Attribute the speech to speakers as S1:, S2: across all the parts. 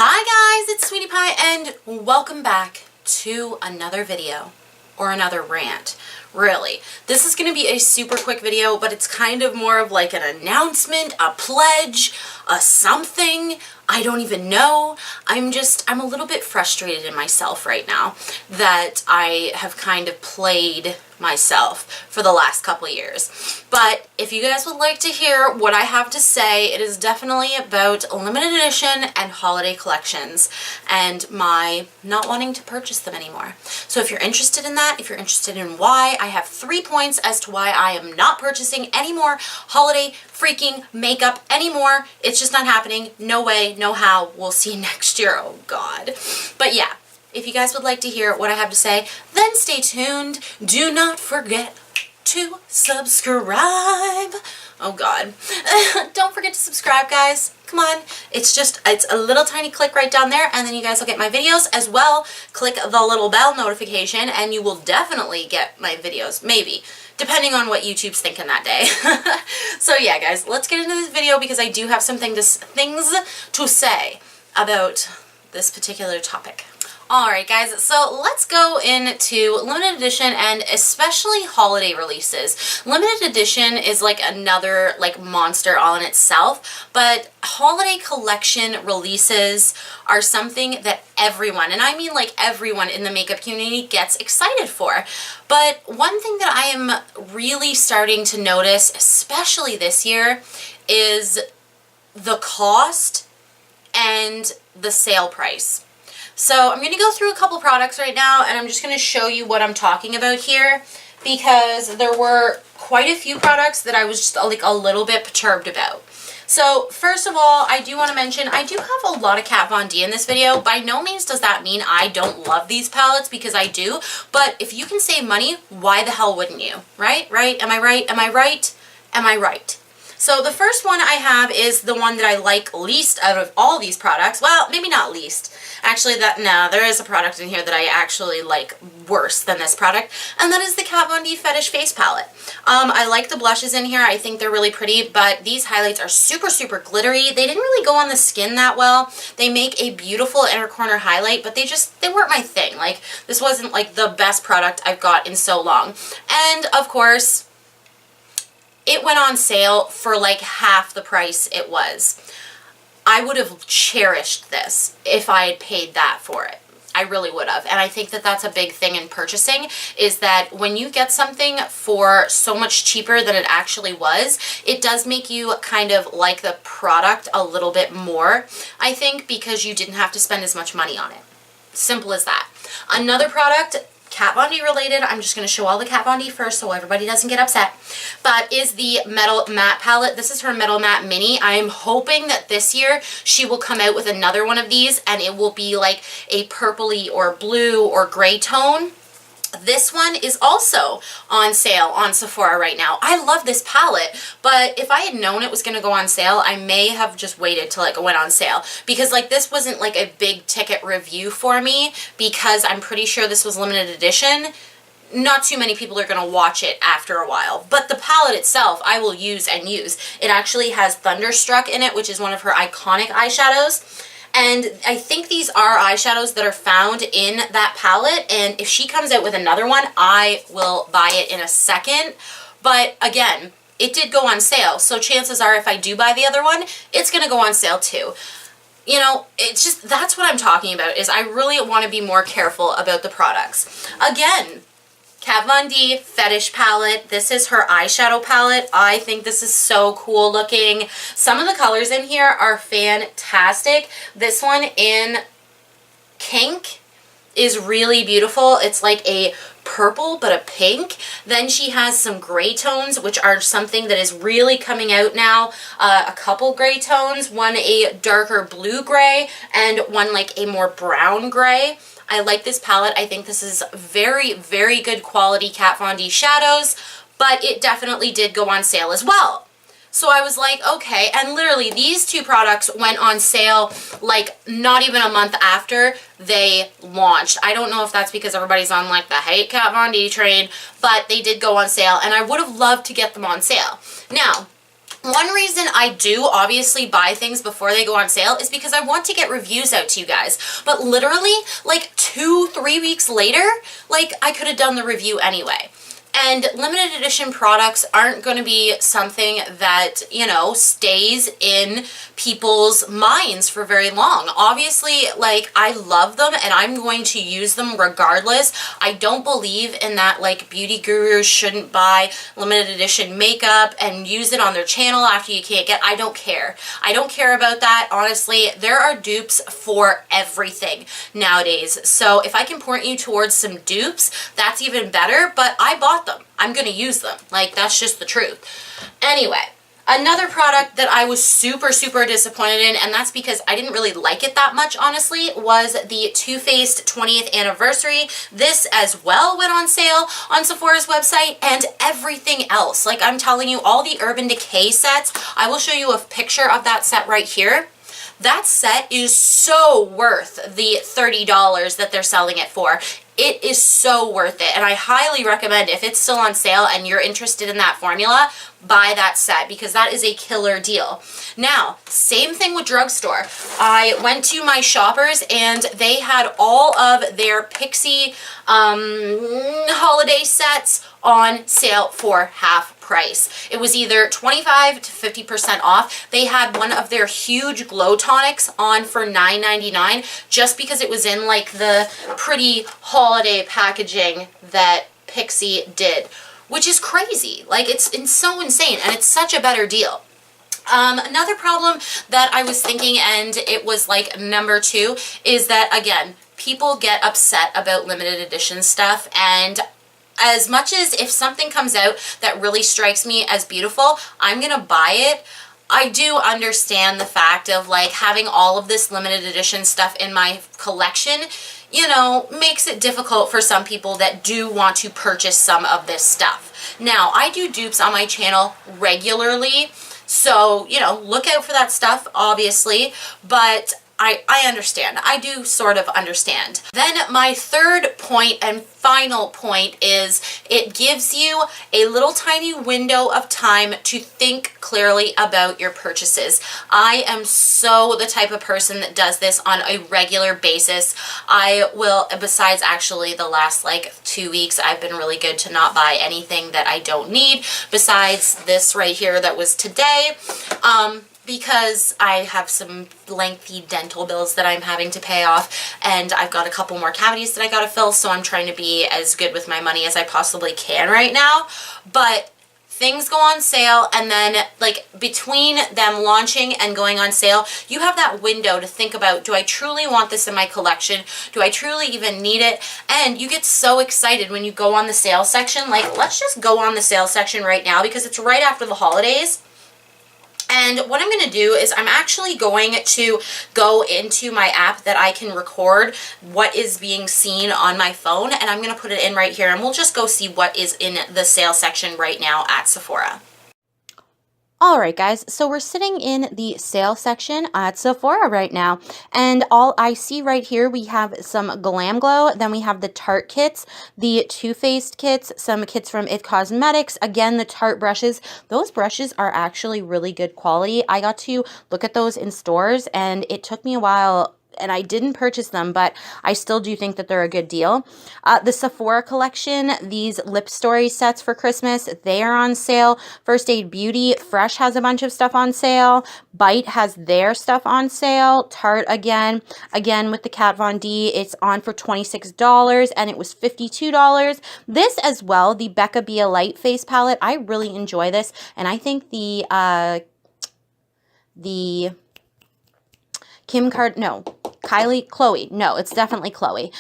S1: Hi guys, it's Sweety Pie and welcome back to another video or another rant. Really, this is going to be a super quick video, but it's kind of more of like an announcement, a pledge, a something. I don't even know. I'm a little bit frustrated in myself right now that I have kind of played myself for the last couple of years. But if you guys would like to hear what I have to say, it is definitely about limited edition and holiday collections and my not wanting to purchase them anymore. So if you're interested in that, if you're interested in why, I have 3 points as to why I am not purchasing any more holiday freaking makeup anymore. It's just not happening. No way, no how. We'll see next year. Oh God. But yeah, if you guys would like to hear what I have to say, then stay tuned. Do not forget to subscribe. Oh God. Don't forget to subscribe, guys. Come on. It's a little tiny click right down there, and then you guys will get my videos as well. Click the little bell notification and you will definitely get my videos. Maybe. Depending on what YouTube's thinking that day. So yeah, guys, let's get into this video because I do have some things to say about this particular topic. Alright guys, so let's go into limited edition and especially holiday releases. Limited edition is like another monster all in itself, but holiday collection releases are something that everyone, and I mean like everyone in the makeup community, gets excited for. But one thing that I am really starting to notice, especially this year, is the cost and the sale price. So I'm going to go through a couple products right now and I'm just going to show you what I'm talking about here because there were quite a few products that I was just like a little bit perturbed about. So first of all, I do want to mention I do have a lot of Kat Von D in this video. By no means does that mean I don't love these palettes, because I do. But if you can save money, why the hell wouldn't you? Right? Right? Am I right? Am I right? Am I right? So the first one I have is the one that I like least out of all these products. Well, maybe not least. Actually, there is a product in here that I actually like worse than this product, and that is the Kat Von D Fetish Face Palette. I like the blushes in here. I think they're really pretty, but these highlights are super, super glittery. They didn't really go on the skin that well. They make a beautiful inner corner highlight, but they weren't my thing. Like, this wasn't like the best product I've got in so long. And of course, it went on sale for like half the price it was. I would have cherished this if I had paid that for it. I really would have. And I think that that's a big thing in purchasing, is that when you get something for so much cheaper than it actually was, it does make you kind of like the product a little bit more, I think, because you didn't have to spend as much money on it. Simple as that. Another product, Kat Von D related, I'm just going to show all the Kat Von D first so everybody doesn't get upset, but is the Metal Matte palette. This is her Metal Matte Mini. I am hoping that this year she will come out with another one of these and it will be like a purpley or blue or gray tone. This one is also on sale on Sephora right now. I love this palette, but if I had known it was going to go on sale, I may have just waited till it went on sale, because like this wasn't like a big ticket review for me, because I'm pretty sure this was limited edition. Not too many people are going to watch it after a while, but the palette itself I will use and use. It actually has Thunderstruck in it, which is one of her iconic eyeshadows. And I think these are eyeshadows that are found in that palette, and if she comes out with another one, I will buy it in a second. But again, it did go on sale, so chances are if I do buy the other one, it's going to go on sale too. You know, it's just, that's what I'm talking about, is I really want to be more careful about the products. Again, Kat Von D Fetish Palette. This is her eyeshadow palette. I think this is so cool looking. Some of the colors in here are fantastic. This one in Kink is really beautiful. It's like a purple but a pink. Then she has some gray tones, which are something that is really coming out now. A couple gray tones, one a darker blue gray and one like a more brown gray. I like this palette. I think this is very, very good quality Kat Von D shadows, but it definitely did go on sale as well. So I was like, okay, and literally these two products went on sale like not even a month after they launched. I don't know if that's because everybody's on like the hate Kat Von D train, but they did go on sale and I would have loved to get them on sale. Now, One reason I do obviously buy things before they go on sale is because I want to get reviews out to you guys. But literally, like 2-3 weeks later, like I could have done the review anyway. And limited edition products aren't going to be something that, you know, stays in people's minds for very long. Obviously, like, I love them and I'm going to use them regardless. I don't believe in that, like, beauty gurus shouldn't buy limited edition makeup and use it on their channel after you can't get. I don't care. I don't care about that. Honestly, there are dupes for everything nowadays. So if I can point you towards some dupes, that's even better, but I bought them. I'm going to use them. Like, that's just the truth. Anyway, another product that I was super disappointed in, and that's because I didn't really like it that much, honestly, was the Too Faced 20th anniversary. This as well went on sale on Sephora's website, and everything else. Like, I'm telling you, all the Urban Decay sets, I will show you a picture of that set right here. That set is so worth the $30 that they're selling it for. It is so worth it, and I highly recommend, if it's still on sale and you're interested in that formula, buy that set because that is a killer deal. Now, same thing with drugstore. I went to my Shoppers and they had all of their Pixie holiday sets on sale for half price. It was either 25 to 50% off. They had one of their huge glow tonics on for $9.99 just because it was in like the pretty holiday packaging that Pixie did, which is crazy. Like, it's so insane, and it's such a better deal. Another problem that I was thinking, and it was like number 2, is that, again, people get upset about limited edition stuff, and as much as if something comes out that really strikes me as beautiful, I'm gonna buy it. I do understand the fact of like having all of this limited edition stuff in my collection, you know, makes it difficult for some people that do want to purchase some of this stuff. Now, I do dupes on my channel regularly, so, you know, look out for that stuff, obviously, but I understand. I do sort of understand. Then my third point and final point is it gives you a little tiny window of time to think clearly about your purchases. I am so the type of person that does this on a regular basis. I will, besides actually the last like 2 weeks, I've been really good to not buy anything that I don't need besides this right here that was today. Because I have some lengthy dental bills that I'm having to pay off, and I've got a couple more cavities that I gotta fill, so I'm trying to be as good with my money as I possibly can right now. But things go on sale, and then like between them launching and going on sale, you have that window to think about, do I truly want this in my collection? Do I truly even need it? And you get so excited when you go on the sale section. Like, let's just go on the sale section right now because it's right after the holidays. And what I'm going to do is I'm actually going to go into my app that I can record what is being seen on my phone, and I'm going to put it in right here, and we'll just go see what is in the sale section right now at Sephora. Alright guys, so we're sitting in the sale section at Sephora right now, and all I see right here, we have some Glam Glow, then we have the Tarte kits, the Too Faced kits, some kits from IT Cosmetics, again the Tarte brushes. Those brushes are actually really good quality. I got to look at those in stores and it took me a while, and I didn't purchase them, but I still do think that they're a good deal. The Sephora collection, these Lip Story sets for Christmas, they are on sale. First Aid Beauty, Fresh has a bunch of stuff on sale. Bite has their stuff on sale. Tarte again with the Kat Von D, it's on for $26 and it was $52. This as well, the Becca Be a Light face palette, I really enjoy this, and I think the Chloe. No, it's definitely Chloe.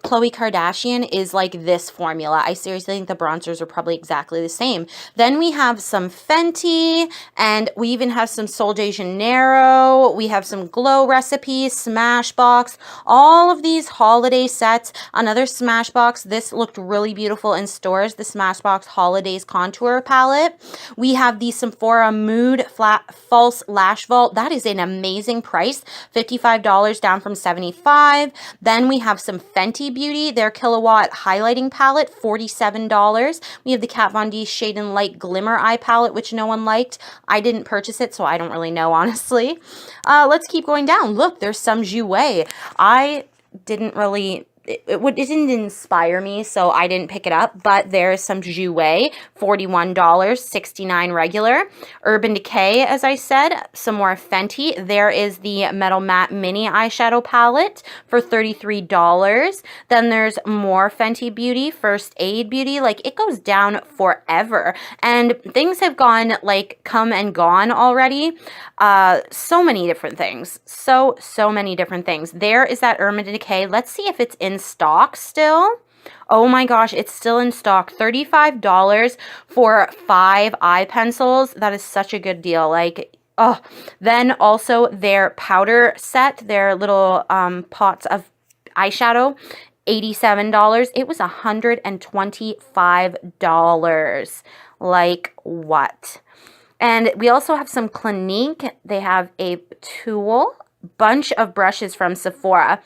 S1: Chloe Kardashian is like this formula. I seriously think the bronzers are probably exactly the same. Then we have some Fenty, and we even have some Sol de Janeiro. We have some Glow recipes, Smashbox, all of these holiday sets. Another Smashbox. This looked really beautiful in stores, the Smashbox Holidays Contour Palette. We have the Sephora Mood Flat False Lash Vault. That is an amazing price, $55 down from
S2: from 75. Then we have some Fenty Beauty, their Kilowatt Highlighting Palette, $47. We have the Kat Von D Shade and Light Glimmer Eye Palette, which no one liked. I didn't purchase it, so I don't really know, honestly. Let's keep going down. Look, there's some Jouer. I didn't really... It didn't inspire me, so I didn't pick it up, but there's some Jouer, $41, $69 regular. Urban Decay, as I said, some more Fenty. There is the Metal Matte Mini Eyeshadow Palette for $33. Then there's more Fenty Beauty, First Aid Beauty. Like, it goes down forever, and things have gone, like, come and gone already. So many different things. So many different things. There is that Urban Decay. Let's see if it's in stock still. Oh my gosh, it's still in stock. $35 for 5 eye pencils. That is such a good deal. Like, oh, then also their powder set, their little pots of eyeshadow, $87. It was $125. Like, what? And we also have some Clinique. They have a tool, bunch of brushes from Sephora,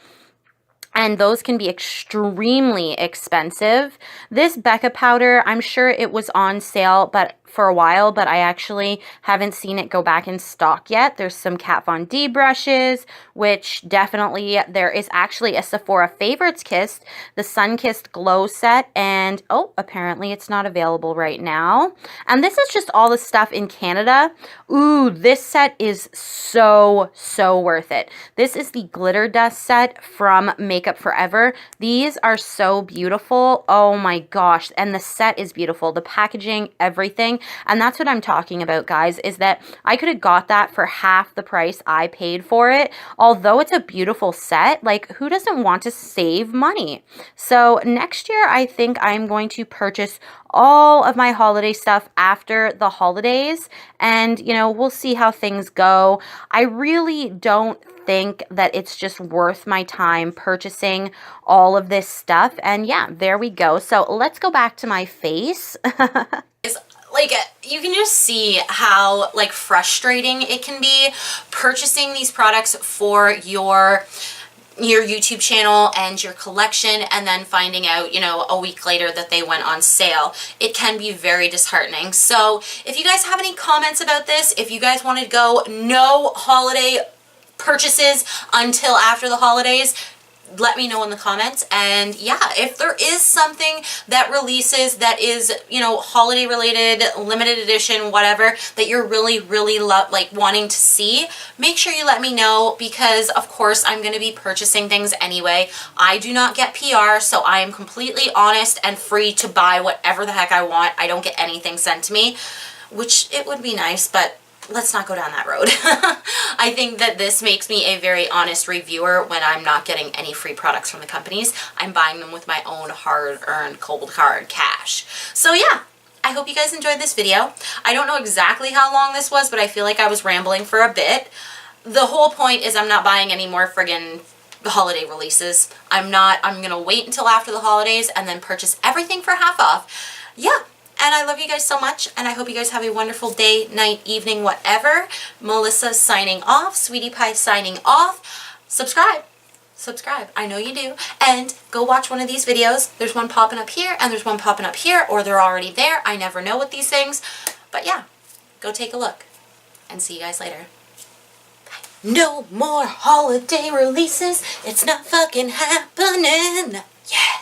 S2: and those can be extremely expensive. This Becca powder, I'm sure it was on sale for a while, but I actually haven't seen it go back in stock yet. There's some Kat Von D brushes, which definitely, there is actually a Sephora Favorites Kissed, the Sun-Kissed Glow Set, and oh, apparently it's not available right now. And this is just all the stuff in Canada. Ooh, this set is so worth it. This is the Glitter Dust set from Makeup Forever. These are so beautiful. Oh my gosh, and the set is beautiful. The packaging, everything. And that's what I'm talking about, guys, is that I could have got that for half the price I paid for it. Although it's a beautiful set, like, who doesn't want to save money? So next year, I think I'm going to purchase all of my holiday stuff after the holidays, and, you know, we'll see how things go. I really don't think that it's just worth my time purchasing all of this stuff. And yeah, there we go. So let's go back to my face.
S1: Like, you can just see how, like, frustrating it can be purchasing these products for your YouTube channel and your collection, and then finding out, you know, a week later that they went on sale. It can be very disheartening. So if you guys have any comments about this, if you guys want to go no holiday purchases until after the holidays, let me know in the comments. And yeah, if there is something that releases that is, you know, holiday related, limited edition, whatever, that you're really wanting to see, make sure you let me know, because of course I'm going to be purchasing things anyway. I do not get PR, so I am completely honest and free to buy whatever the heck I want. I don't get anything sent to me, which it would be nice, but let's not go down that road. I think that this makes me a very honest reviewer when I'm not getting any free products from the companies. I'm buying them with my own hard-earned cold hard cash. So yeah, I hope you guys enjoyed this video. I don't know exactly how long this was, but I feel like I was rambling for a bit. The whole point is I'm not buying any more friggin' holiday releases. I'm gonna wait until after the holidays and then purchase everything for half off. Yeah. And I love you guys so much, and I hope you guys have a wonderful day, night, evening, whatever. Melissa signing off. Sweety Pie signing off. Subscribe. Subscribe. I know you do. And go watch one of these videos. There's one popping up here, and there's one popping up here, or they're already there. I never know with these things. But yeah, go take a look. And see you guys later. Bye. No more holiday releases. It's not fucking happening. Yeah.